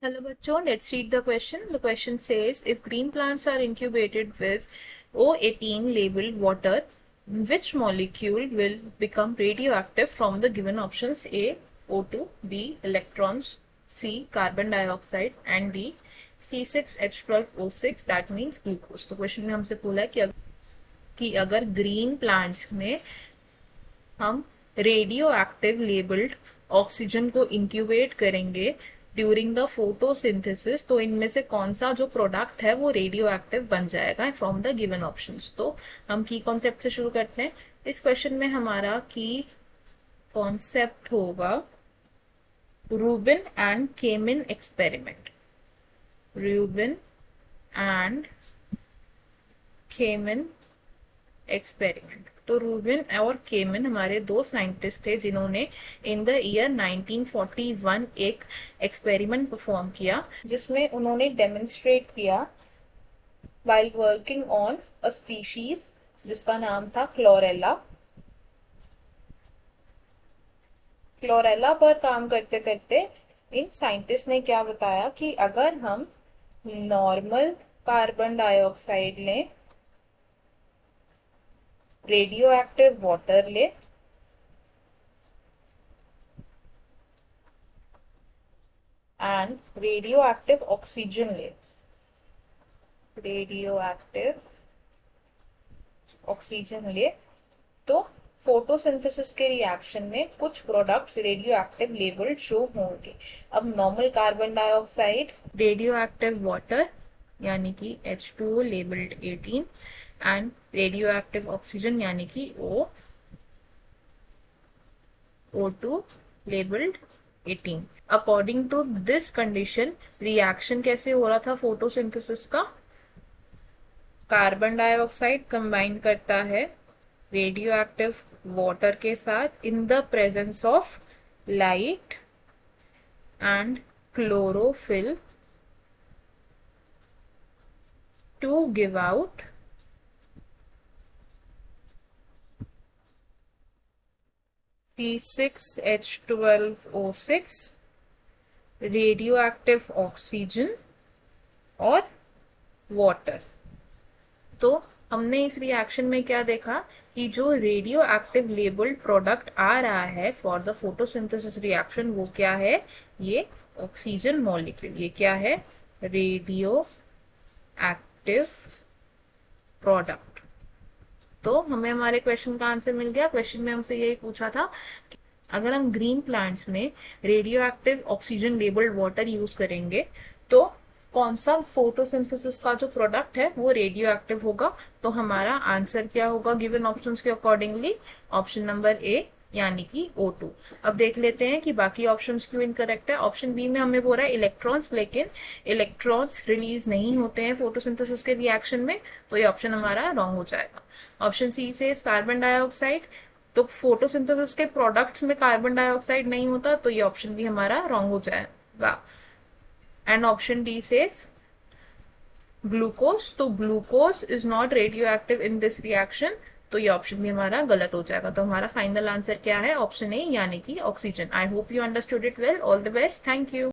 Hello bachon, let's read the question. The question says, if green plants are incubated with O18 labeled water, which molecule will become radioactive from the given options? A. O2, B. Electrons, C. Carbon dioxide and D. C6H12O6, that means glucose. तो question में हमसे बोला है कि अगर green plants में हम radio active labelled oxygen को इंक्यूबेट करेंगे ड्यूरिंग द फोटोसिंथेसिस, तो इनमें से कौन सा जो प्रोडक्ट है वो रेडियो एक्टिव बन जाएगा फ्रॉम द गिवन ऑप्शंस। तो हम की कॉन्सेप्ट से शुरू करते हैं। इस क्वेश्चन में हमारा की कॉन्सेप्ट होगा Rubin and केमिन experiment. Rubin and केमिन experiment. तो रूबिन और केमिन हमारे दो साइंटिस्ट थे जिन्होंने इन द ईयर 1941 एक एक्सपेरिमेंट परफॉर्म किया जिसमें उन्होंने डेमोन्स्ट्रेट किया while working on a species जिसका नाम था क्लोरेला। क्लोरेला पर काम करते करते इन साइंटिस्ट ने क्या बताया कि अगर हम नॉर्मल कार्बन डाइऑक्साइड लें, रेडियो एक्टिव वाटर ले एंड रेडियो एक्टिव ऑक्सीजन ले, रेडियो एक्टिव ऑक्सीजन ले, तो फोटोसिंथेसिस के रिएक्शन में कुछ products radioactive labelled show होंगे। अब normal carbon dioxide, radioactive water यानी कि H2O labelled 18 and radioactive oxygen यानी कि O2 labelled 18। According to this condition reaction कैसे हो रहा था फोटोसिंथेसिस का? कार्बन डाइऑक्साइड कंबाइन करता है रेडियो एक्टिव वाटर के साथ in the presence of light and chlorophyll to give out C6H12O6, radioactive oxygen और वाटर। तो हमने इस रिएक्शन में क्या देखा कि जो रेडियो एक्टिव लेबल्ड प्रोडक्ट आ रहा है फॉर द फोटोसिंथेसिस रिएक्शन वो क्या है? ये ऑक्सीजन मॉलिक्यूल। ये क्या है? Radio active product. तो हमें हमारे क्वेश्चन का आंसर मिल गया। क्वेश्चन में हमसे यही पूछा था कि अगर हम ग्रीन प्लांट्स में radio active oxygen labelled water use करेंगे तो कौन सा फोटोसिंथेसिस का जो प्रोडक्ट है वो रेडियो एक्टिव होगा। तो हमारा आंसर क्या होगा गिवन ऑप्शंस के अकॉर्डिंगली? ऑप्शन नंबर ए यानी कि O2। अब देख लेते हैं कि बाकी ऑप्शंस क्यों इनकरेक्ट है। ऑप्शन बी में हमें बोल रहा है इलेक्ट्रॉन्स, लेकिन इलेक्ट्रॉन्स रिलीज नहीं होते हैं फोटोसिंथेसिस के रिएक्शन में, तो ये ऑप्शन हमारा रॉन्ग हो जाएगा। ऑप्शन सी से कार्बन डाइऑक्साइड, तो फोटोसिंथेसिस के प्रोडक्ट्स में कार्बन डाइऑक्साइड नहीं होता, तो ये ऑप्शन भी हमारा रॉन्ग हो जाएगा। And option D says glucose, तो glucose is not radioactive in this reaction, तो ये ऑप्शन भी हमारा गलत हो जाएगा। तो हमारा फाइनल आंसर क्या है? ऑप्शन ए यानी कि oxygen. I hope you understood it well. All the best. Thank you.